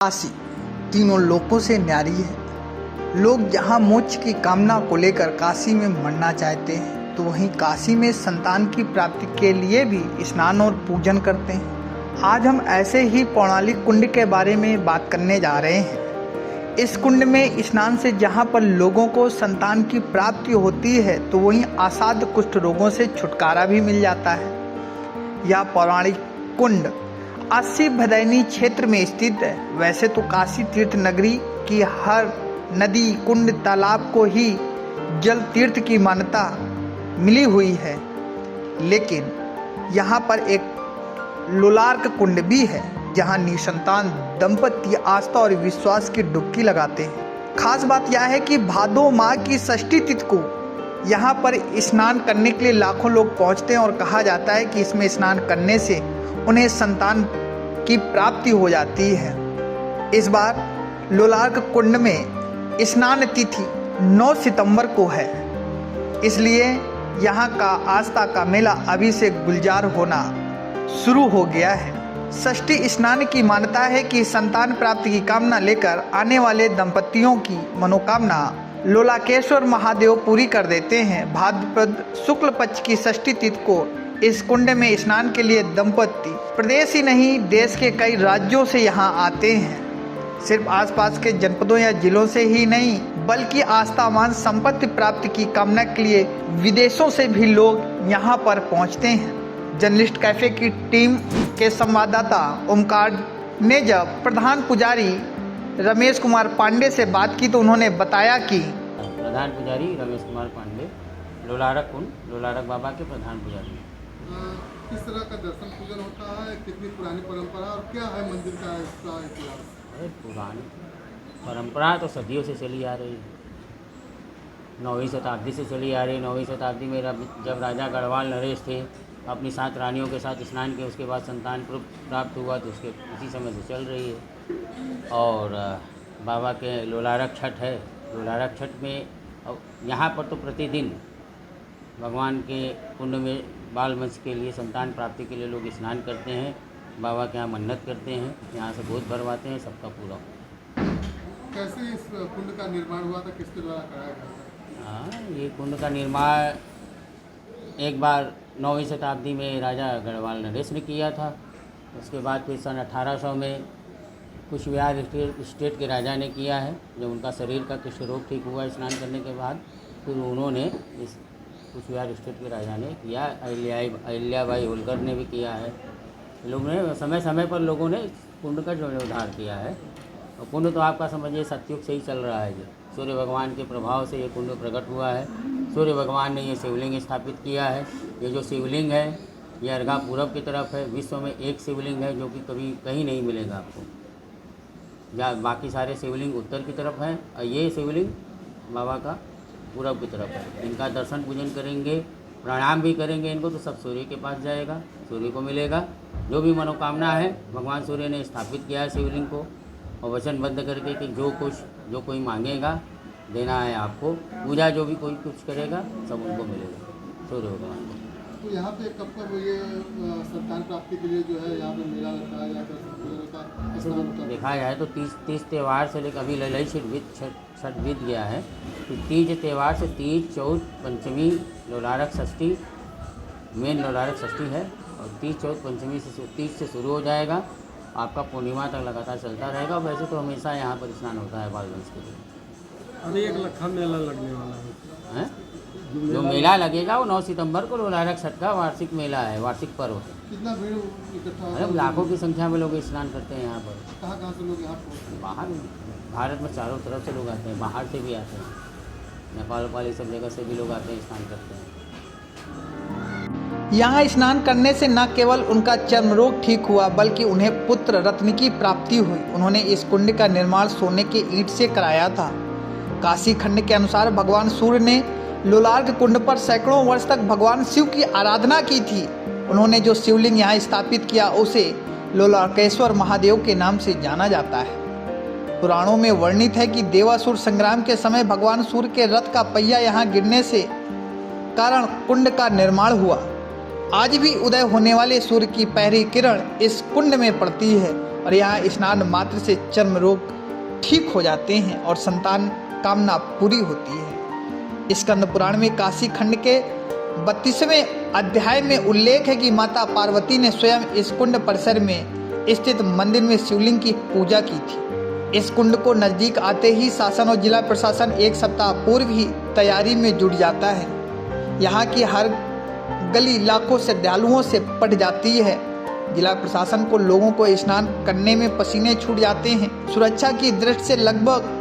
काशी तीनों लोकों से न्यारी है। लोग जहाँ मोक्ष की कामना को लेकर काशी में मरना चाहते हैं, तो वहीं काशी में संतान की प्राप्ति के लिए भी स्नान और पूजन करते हैं। आज हम ऐसे ही पौराणिक कुंड के बारे में बात करने जा रहे हैं। इस कुंड में स्नान से जहाँ पर लोगों को संतान की प्राप्ति होती है, तो वहीं असाध्य कुष्ठ रोगों से छुटकारा भी मिल जाता है। यह पौराणिक कुंड अस्सी भदैनी क्षेत्र में स्थित है। वैसे तो काशी तीर्थ नगरी की हर नदी, कुंड, तालाब को ही जल तीर्थ की मान्यता मिली हुई है, लेकिन यहाँ पर एक लोलार्क कुंड भी है, जहाँ निसंतान दंपति आस्था और विश्वास की डुबकी लगाते हैं। खास बात यह है कि भादो माह की षष्ठी तिथि को यहाँ पर स्नान करने के लिए लाखों लोग पहुँचते हैं और कहा जाता है कि इसमें स्नान करने से उन्हें संतान की प्राप्ति हो जाती है। इस बार लोलार्क कुंड में स्नान तिथि 9 सितंबर को है, इसलिए यहाँ का आस्था का मेला अभी से गुलजार होना शुरू हो गया है। षष्ठी स्नान की मान्यता है कि संतान प्राप्ति की कामना लेकर आने वाले दंपतियों की मनोकामना लोलाकेश्वर महादेव पूरी कर देते हैं। भाद्रपद शुक्ल पक्ष की षष्ठी तिथि को इस कुंड में स्नान के लिए दंपति प्रदेश ही नहीं, देश के कई राज्यों से यहाँ आते हैं। सिर्फ आसपास के जनपदों या जिलों से ही नहीं, बल्कि आस्थावान संपत्ति प्राप्ति की कामना के लिए विदेशों से भी लोग यहाँ पर पहुँचते हैं। जर्नलिस्ट कैफे की टीम के संवाददाता ओमकार ने जब प्रधान पुजारी रमेश कुमार पांडे से बात की, तो उन्होंने बताया कि प्रधान पुजारी रमेश कुमार पांडे, लोलारक कुंड, लोलारक बाबा के प्रधान पुजारी। किस तरह का दर्शन पूजन होता है, कितनी पुरानी परंपरा और क्या है मंदिर का इसका इतिहास? पुरानी परंपरा तो सदियों से चली आ रही है, 9वीं शताब्दी से चली आ रही है। 9वीं शताब्दी में जब राजा गढ़वाल नरेश थे, अपनी 7 रानियों के साथ स्नान किए, उसके बाद संतान प्राप्त हुआ, तो उसके उसी समय से चल रही है। और बाबा के लोलारक छठ है। लोलारक छठ में यहाँ पर तो प्रतिदिन भगवान के कुंड में बाल वंश के लिए, संतान प्राप्ति के लिए लोग स्नान करते हैं। बाबा के यहाँ मन्नत करते हैं, यहाँ से गोद भरवाते हैं, सबका पूरा। कैसे इस कुंड का निर्माण हुआ था, किसके द्वारा कराया गया था? हाँ, ये कुंड का निर्माण एक बार 9वीं शताब्दी में राजा गढ़वाल नरेश ने किया था। उसके बाद फिर सन 1800 में कुशबिहार स्टेट के राजा ने किया है। जब उनका शरीर का कुष्ठ रोग ठीक हुआ स्नान करने के बाद, फिर उन्होंने इस कुशबिहार स्टेट के राजा ने किया। अहिल्याबाई होलकर ने भी किया है। लोगों ने समय समय पर लोगों ने कुंड का जीर्णोद्धार किया है। और कुंड तो आपका समझिए सतयुग से ही चल रहा है। सूर्य भगवान के प्रभाव से ये कुंड प्रकट हुआ है। सूर्य भगवान ने ये शिवलिंग स्थापित किया है। ये जो शिवलिंग है, ये अर्घा पूरब की तरफ है। विश्व में एक शिवलिंग है जो कि कभी कहीं नहीं मिलेगा आपको, या बाकी सारे शिवलिंग उत्तर की तरफ हैं, और ये शिवलिंग बाबा का पूरब की तरफ है। इनका दर्शन पूजन करेंगे, प्रणाम भी करेंगे इनको, तो सब सूर्य के पास जाएगा, सूर्य को मिलेगा। जो भी मनोकामना है, भगवान सूर्य ने स्थापित किया है शिवलिंग को, और वचनबद्ध करके कि जो कोई मांगेगा देना है आपको, पूजा जो भी कोई कुछ करेगा सब उनको मिलेगा, सूर्य भगवान को। तो यहाँ पे कब ये संतान प्राप्ति के लिए जो है यहाँ पे मेला लगता है या दर्शन पूजन का? देखा जाए तो 30 त्यौहार से लेकर अभी ललई छठ बीत गया है। तो तीज त्यौहार से तीज, चौथ, पंचमी, लोलारक षष्ठी, मेन लोलारक षष्ठी है। और तीज, चौथ, पंचमी से 30 से शुरू हो जाएगा, आपका पूर्णिमा तक लगातार चलता रहेगा। वैसे तो हमेशा यहाँ पर स्नान होता है बाल वंश के लिए। अभी एक लखा मेला लगने वाला है। जो मेला लगेगा वो 9 सितंबर को लोलारक छठ का वार्षिक मेला है, वार्षिक पर्व है। कितना भीड़ इकट्ठा होगा? अरे लाखों की संख्या में लोग स्नान करते हैं यहाँ पर। कहाँ से लोग यहाँ पहुँचते हैं? बाहर, भारत में चारों तरफ से लोग आते हैं, बाहर से भी आते हैं, नेपाल ये सब जगह से भी लोग आते हैं, स्नान करते हैं। यहाँ स्नान करने से न केवल उनका चर्म रोग ठीक हुआ, बल्कि उन्हें पुत्र रत्न की प्राप्ति हुई। उन्होंने इस कुंड का निर्माण सोने के ईंट से कराया था। काशी खंड के अनुसार भगवान सूर्य ने लोलार्क कुंड पर सैकड़ों वर्ष तक भगवान शिव की आराधना की थी। उन्होंने जो शिवलिंग यहाँ स्थापित किया, उसे लोलार्केश्वर महादेव के नाम से जाना जाता है। पुराणों में वर्णित है कि देवासुर संग्राम के समय भगवान सूर्य के रथ का पहिया यहाँ गिरने से कारण कुंड का निर्माण हुआ। आज भी उदय होने वाले सूर्य की पहली किरण इस कुंड में पड़ती है। और यहाँ स्नान मात्र से चर्म रोग ठीक हो जाते हैं और संतान कामना पूरी होती है। स्कंद पुराण में काशी खंड के 32वें अध्याय में उल्लेख है कि माता पार्वती ने स्वयं इस कुंड परिसर में स्थित मंदिर में शिवलिंग की पूजा की थी। इस कुंड को नजदीक आते ही शासन और जिला प्रशासन एक सप्ताह पूर्व ही तैयारी में जुट जाता है। यहाँ की हर गली लाखों श्रद्धालुओं से पट जाती है। जिला प्रशासन को लोगों को स्नान करने में पसीने छूट जाते हैं। सुरक्षा की दृष्टि से लगभग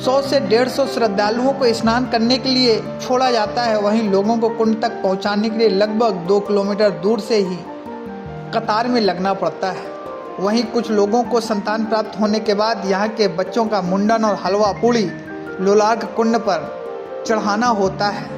100 से 150 श्रद्धालुओं को स्नान करने के लिए छोड़ा जाता है। वहीं लोगों को कुंड तक पहुंचाने के लिए लगभग 2 किलोमीटर दूर से ही कतार में लगना पड़ता है। वहीं कुछ लोगों को संतान प्राप्त होने के बाद यहाँ के बच्चों का मुंडन और हलवा पूड़ी लोलार्क कुंड पर चढ़ाना होता है।